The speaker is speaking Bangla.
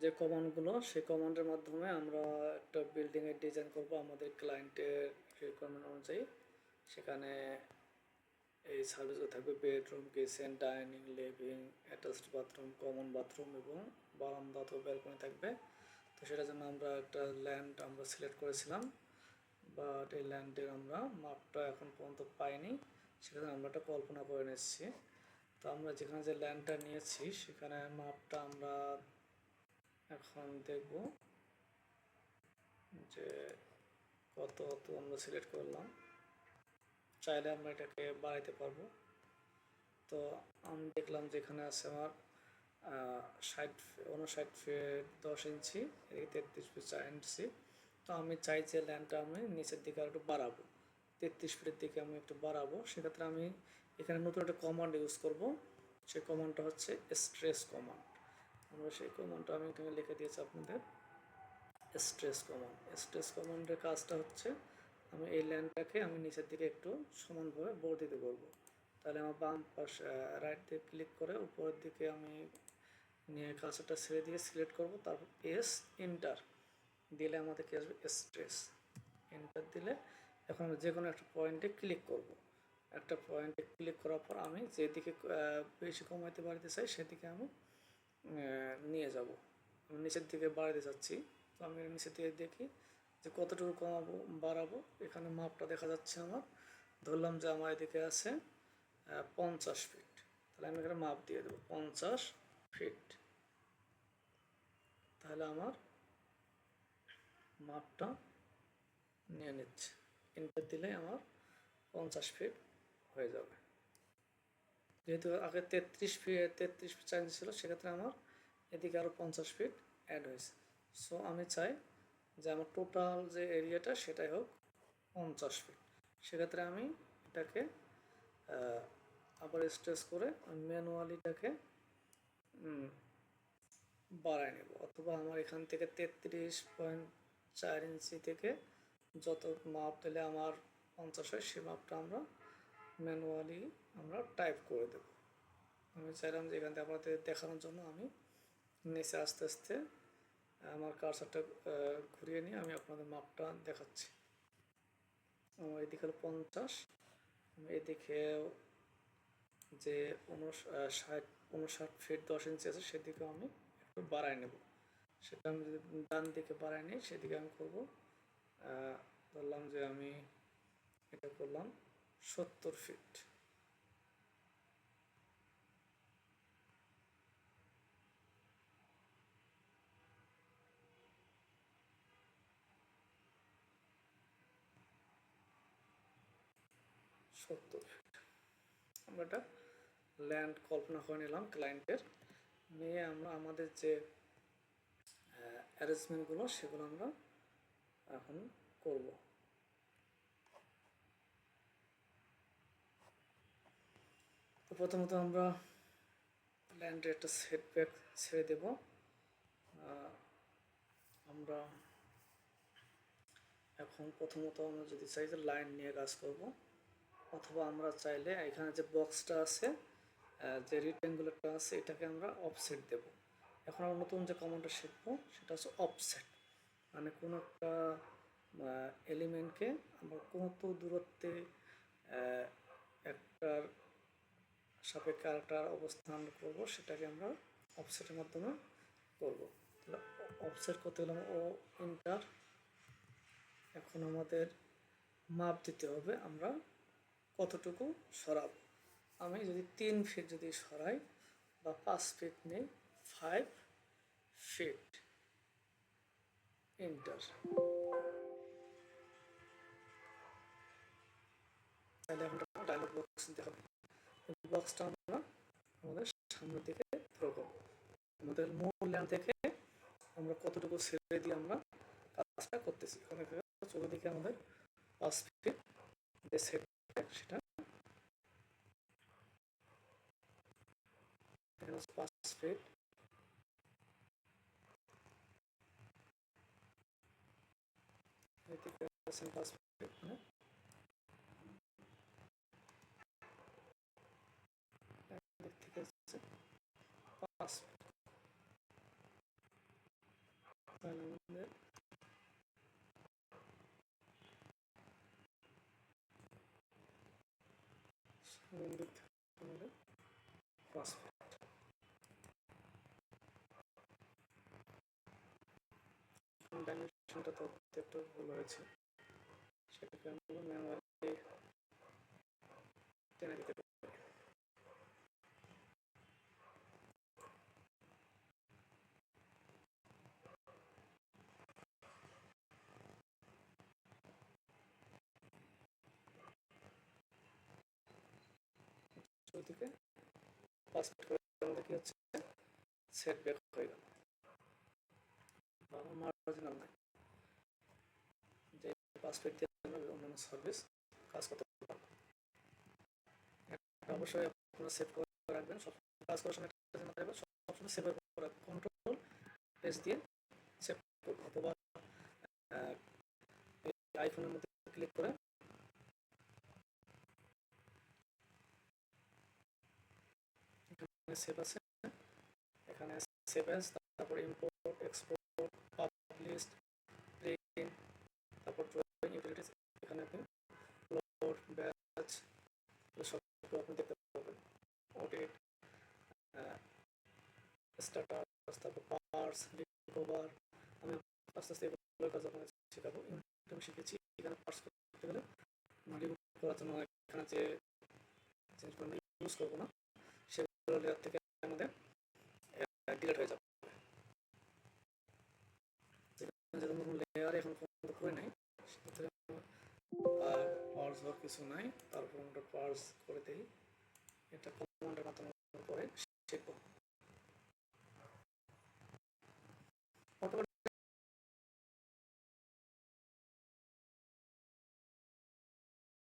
যে কমান্ডগুলো, সেই কমান্ডের মাধ্যমে আমরা একটা বিল্ডিংয়ের ডিজাইন করব আমাদের ক্লায়েন্টের রিকোয়ারমেন্ট অনুযায়ী। সেখানে এই সার্ভিসগুলো থাকবে: bedroom, kitchen, dining, living, attached bathroom, common bathroom এবং বারান্দা অথবা ব্যালকনি থাকবে। তো সেটার জন্য আমরা একটা ল্যান্ড আমরা সিলেক্ট করেছিলাম, বাট এই ল্যান্ডের আমরা মাপটা এখন পর্যন্ত পাইনি। সেখানে আমরা একটা কল্পনা করে নিচ্ছি। তো আমরা যেখানে যে ল্যান্ডটা নিয়েছি সেখানে মাপটা আমরা এখন দেখব যে কত আমরা সিলেক্ট করলাম। চাইলে আমরা এটাকে বাড়াইতে পারবো। তো আমি দেখলাম যেখানে আছে আমার 59 ফিট 10 ইঞ্চি, এদিকে 33 ফিট 4 ইঞ্চি। তো আমি চাই যে ল্যান্ডটা আমি নিচের দিকে আর একটু বাড়াবো, 33 ফিটের দিকে আমি একটু বাড়াবো। সেক্ষেত্রে আমি এখানে নতুন একটা কমান্ড ইউজ করব। সেই কমান্ডটা হচ্ছে স্ট্রেস কমান্ড। আমরা সেই কমান্ডটা আমি এখানে লিখে দিয়েছি আপনাদের। স্ট্রেস কমান্ডের কাজটা হচ্ছে আমি এই ল্যান্ডটাকে আমি নিচের দিকে একটু সমানভাবে বর্ধিত করব। তাহলে আমার বাম পাশে রাইট দিকে ক্লিক করে উপরের দিকে আমি নিয়ে কার্সারটা ছেড়ে দিয়ে সিলেক্ট করব, তারপর এন্টার দিলে আমাদেরকে আসবে স্ট্রেস। এন্টার দিলে এখন আমি যে কোনো একটা পয়েন্টে ক্লিক করব। একটা পয়েন্টে ক্লিক করার পর আমি যেদিকে বেশি কমাইতে বাড়াতে চাই সেদিকে আমি নিয়ে যাব। আমি নিচের দিকে বাড়াতে চাচ্ছি, তো আমি নিচের দিকে দেখি যে কতটুকু কমাবো বাড়াবো। এখানে মাপটা দেখা যাচ্ছে আমার। ধরলাম যে আমার এদিকে আছে 50 ফিট, তাহলে আমি এখানে মাপ দিয়ে দেবো 50 ফিট। তাহলে আমার মাপটা নিয়ে নিচ্ছে। এন্টার দিলে আমার 50 ফিট হয়ে যাবে। যেহেতু আগে 33 ফিট 4 ইঞ্চি ছিল, সেক্ষেত্রে আমার এদিকে আরও 50 ফিট অ্যাড হয়েছে। সো আমি চাই যে আমার টোটাল যে এরিয়াটা সেটাই হোক 50 ফিট। সেক্ষেত্রে আমি এটাকে আবার স্ট্রেস করে ম্যানুয়ালিটাকে বাড়ায় নেব, অথবা আমার এখান থেকে 33.4 ইঞ্চি থেকে যত মাপ দিলে আমার 50 হয় সে মাপটা আমরা ম্যানুয়ালি আমরা টাইপ করে দেব। আমি চাইলাম যে এখান থেকে আপনাদের দেখানোর জন্য আমি নিচে আস্তে আস্তে আমার কার্সারটা ঘুরিয়ে নিয়ে আমি আপনাদের মাপটা দেখাচ্ছি। আমার এদিকে হলো 50, আমি এদিকে যে 59 ফিট 10 ইঞ্চি আছে সেদিকে আমি একটু বাড়াই নেব। সেটা আমি যদি ডান দিকে বাড়াই নিই সেদিকে আমি করব, ধরলাম যে আমি এটা করলাম 70 ফিট। আমরা একটা ল্যান্ড কল্পনা করে নিলাম ক্লায়েন্টের, নিয়ে আমরা আমাদের যে অ্যারেঞ্জমেন্টগুলো সেগুলো আমরা এখন করব। তো প্রথমত আমরা ল্যান্ডের একটা সেটব্যাক ছেড়ে দেব। আমরা এখন প্রথমত আমরা যদি চাই যে লাইন নিয়ে কাজ করব, অথবা আমরা চাইলে এখানে যে বক্সটা আছে, যে রেক্ট্যাঙ্গুলারটা আছে, এটাকে আমরা অফসেট দেব। এখন আমরা নতুন যে কমান্ডটা শিখবো সেটা হচ্ছে অফসেট। মানে কোনো একটা এলিমেন্টকে আমরা কত দূরত্বে একটার সাপেক্ষে আরেকটার অবস্থান করব সেটাকে আমরা অফসেটের মাধ্যমে করব। তাহলে অফসেট করতে গেলে ও এন্টার। এখন আমাদের মাপ দিতে হবে আমরা কতটুকু সরাব। আমি যদি 3 ফিট যদি সরাই বা 5 ফিট নেই, 5 ফিট এন্টার। তাহলে এখন ডায়লগ বক্স দেখাবে। বক্সটা আমরা আমাদের সামনের দিকে থ্রো করব। আমাদের মূল ল্যান্ড থেকে আমরা কতটুকু ছেড়ে দিয়ে আমরা কাজটা করতেছি। ওখানে চোখের দিকে আমাদের 5 ফিট যে সেট সেটা 5 ফিট এদিকে 5 ফিট মানে দিক থেকে 5 ফিট। তাহলে আমাদের ফসফেট ডাইমেনশনটা তো একটু ভুল হয়েছে, সেটাকে আমরা ম্যানুয়ালি টেনে দিতে পারি। থেকে ফসফেট করে আমাদের কি হচ্ছে সেট ব্যাক হয়ে গেল, মার্জিনাল নাই, যে ফসফেট দিয়ে আমরা অন্যান্য সার্ভিস কাজ করতে পারবো। অবশ্যই আপনারা সেভ করে রাখবেন, সব কাজ করার সময় সবসময় সেভ করে রাখবেন, কন্ট্রোল প্রেস দিয়ে সেভ করুন, অথবা আইফোনের মধ্যে ক্লিক করে সেভ আছে, এখানে সেভ অ্যাজ, তারপর ইম্পোর্ট, এক্সপোর্ট, পাবলিশ, প্রিন্ট, তারপর ড্রয়িং ইউটিলিটিস, এখানে আপনি লোড, ব্যাচ সবগুলো আপনি দেখতে পাবেন, অডিট, স্ট্যাটাস, তারপর পার্স, রিকভার। আমি আস্তে আস্তে এগুলোর কাজ আপনাকে শেখাবো। আমি শিখেছি এখানে পার্স করতে গেলে রিমুভ করার জন্য এখানে যে জিনিসগুলো ইউজ করবো না সেগুলো লেয়ার থেকে আমাদের ডিলিট হয়ে যাবে। যেহেতু নতুন লেয়ার এখন পর্যন্ত করে নাই, সেক্ষেত্রে পার্স হওয়ার কিছু নাই, তারপর আমরা পার্স করে দিই, এটা কমান্ডের মাধ্যমে পরে শিখবো।